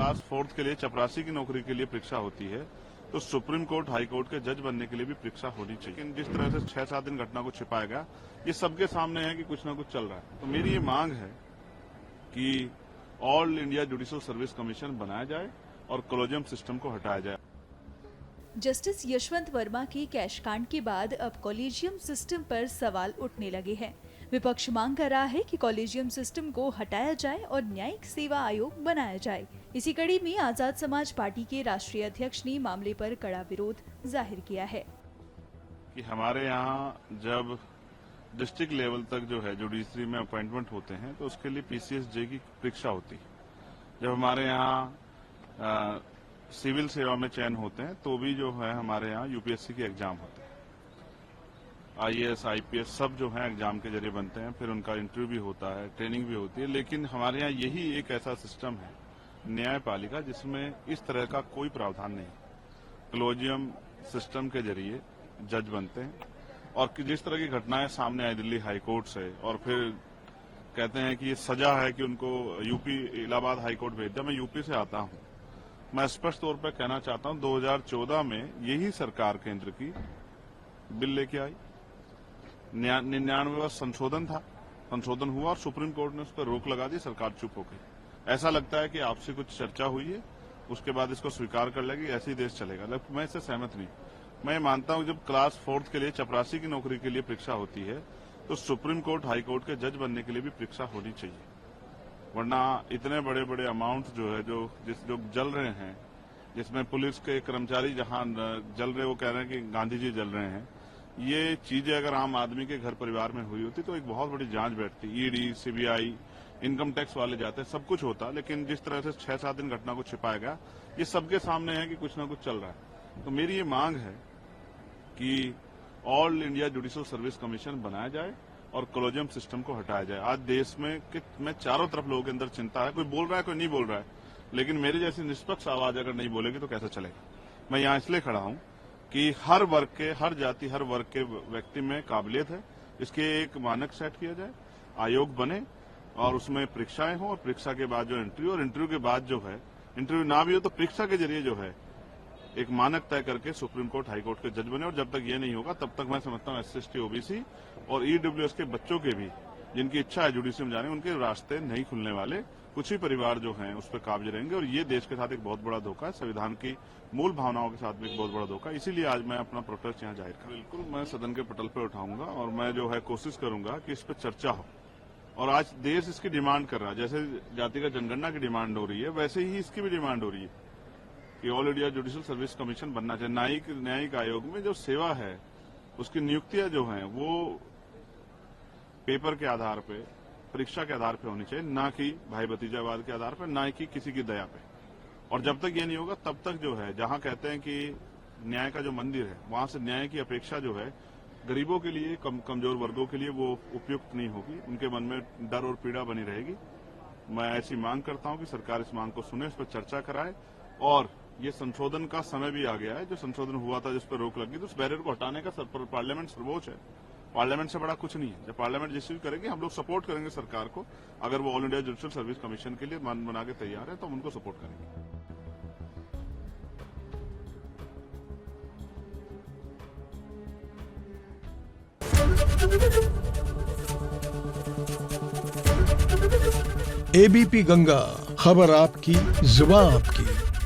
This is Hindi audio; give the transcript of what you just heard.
क्लास 4th के लिए चपरासी की नौकरी के लिए परीक्षा होती है तो सुप्रीम कोर्ट हाई कोर्ट के जज बनने के लिए भी परीक्षा होनी चाहिए। लेकिन जिस तरह से 6-7 दिन घटना को छिपाया गया, ये सबके सामने है कि कुछ ना कुछ चल रहा है। तो मेरी ये मांग है कि all India judicial service commission बनाया जाए और कॉलेजियम सिस्टम को हटाया जाए। जस्टिस यशवंत वर्मा के कैश कांड के बाद अब कॉलेजियम सिस्टम पर सवाल उठने लगे हैं। विपक्ष मांग कर रहा है कि कॉलेजियम सिस्टम को हटाया जाए और न्यायिक सेवा आयोग बनाया जाए। इसी कड़ी में आजाद समाज पार्टी के राष्ट्रीय अध्यक्ष ने मामले पर कड़ा विरोध जाहिर किया है कि हमारे यहाँ जब डिस्ट्रिक्ट लेवल तक जो है जुडिशरी में अपॉइंटमेंट होते हैं तो उसके लिए पीसीएसजे की परीक्षा होती है। जब हमारे यहाँ सिविल सेवा में चयन होते हैं तो भी जो है हमारे यहाँ यूपीएससी के एग्जाम होते हैं। आईएएस आईपीएस सब जो है एग्जाम के जरिए बनते हैं, फिर उनका इंटरव्यू भी होता है, ट्रेनिंग भी होती है। लेकिन हमारे यहाँ यही एक ऐसा सिस्टम है न्यायपालिका जिसमें इस तरह का कोई प्रावधान नहीं। कॉलेजियम सिस्टम के जरिए जज बनते हैं और जिस तरह की घटनाएं सामने आई दिल्ली हाईकोर्ट से, और फिर कहते हैं कि ये सजा है कि उनको यूपी इलाहाबाद हाईकोर्ट भेज दिया। मैं यूपी से आता हूं, मैं स्पष्ट तौर पर कहना चाहता हूं 2014 में यही सरकार केंद्र की बिल लेके आई, 99वां संशोधन हुआ और सुप्रीम कोर्ट ने उस पर रोक लगा दी, सरकार चुप हो गई। ऐसा लगता है कि आपसे कुछ चर्चा हुई है, उसके बाद इसको स्वीकार कर लेगी, ऐसे ही देश चलेगा। लेकिन मैं इससे सहमत नहीं। मैं मानता हूं जब क्लास 4th के लिए चपरासी की नौकरी के लिए परीक्षा होती है तो सुप्रीम कोर्ट हाई कोर्ट के जज बनने के लिए भी परीक्षा होनी चाहिए। वरना इतने बड़े बड़े अमाउंट जो है जो जल रहे हैं, जिसमें पुलिस के कर्मचारी जहां जल रहे वो कह रहे हैं कि गांधी जी जल रहे हैं, ये चीजें अगर आम आदमी के घर परिवार में हुई होती तो एक बहुत बड़ी जांच बैठती। ईडी, सीबीआई, इनकम टैक्स वाले जाते, सब कुछ होता। लेकिन जिस तरह से 6-7 दिन घटना को छिपाया गया, ये सबके सामने है कि कुछ ना कुछ चल रहा है। तो मेरी ये मांग है कि all India judicial service commission बनाया जाए और कॉलेजियम सिस्टम को हटाया जाए। आज देश में चारों तरफ लोगों के अंदर चिंता है, कोई बोल रहा है कोई नहीं बोल रहा है, लेकिन मेरी जैसी निष्पक्ष आवाज अगर नहीं बोलेगी तो कैसे चलेगा। मैं यहाँ इसलिए खड़ा हूं कि हर वर्ग के, हर जाति, हर वर्ग के व्यक्ति में काबिलियत है, इसके एक मानक सेट किया जाए, आयोग बने और उसमें परीक्षाएं हो, और परीक्षा के बाद जो इंटरव्यू, और इंटरव्यू के बाद जो है इंटरव्यू ना भी हो तो परीक्षा के जरिए जो है एक मानक तय करके सुप्रीम कोर्ट हाई कोर्ट के जज बने। और जब तक ये नहीं होगा तब तक मैं समझता हूँ SC/ST OBC और EWS के बच्चों के भी, जिनकी इच्छा है जुडिशरी में जाने, उनके रास्ते नहीं खुलने वाले। कुछ ही परिवार जो हैं उस पर काबिज रहेंगे और ये देश के साथ एक बहुत बड़ा धोखा है, संविधान की मूल भावनाओं के साथ भी एक बहुत बड़ा धोखा है। इसीलिए आज मैं अपना प्रोटेस्ट यहाँ जाहिर कर, बिल्कुल मैं सदन के पटल पर उठाऊंगा और मैं जो है कोशिश करूंगा कि इस पर चर्चा हो। और आज देश इसकी डिमांड कर रहा है, जैसे जातिगत जनगणना की डिमांड हो रही है वैसे ही इसकी भी डिमांड हो रही है कि all India judicial service commission बनना चाहिए। न्यायिक आयोग में जो सेवा है उसकी नियुक्तियां जो हैं वो पेपर के आधार पे, परीक्षा के आधार पे होनी चाहिए, ना कि भाई भतीजावाद के आधार पे, ना कि किसी की दया पे। और जब तक ये नहीं होगा तब तक जो है, जहां कहते हैं कि न्याय का जो मंदिर है वहां से न्याय की अपेक्षा जो है गरीबों के लिए, कमजोर वर्गों के लिए वो उपयुक्त नहीं होगी, उनके मन में डर और पीड़ा बनी रहेगी। मैं ऐसी मांग करता हूं कि सरकार इस मांग को सुने, इस पर चर्चा कराए। और ये संशोधन का समय भी आ गया है, जो संशोधन हुआ था जिस पर रोक लगी, तो उस बैरियर को हटाने का पार्लियामेंट सर्वोच्च है। पार्लियामेंट से बड़ा कुछ नहीं है। जब पार्लियामेंट जिस चीज करेगी, हम लोग सपोर्ट करेंगे सरकार को। अगर वो all India judicial service commission के लिए मन बना के तैयार है तो हम उनको सपोर्ट करेंगे। ABP गंगा, खबर आपकी, जुबान आपकी।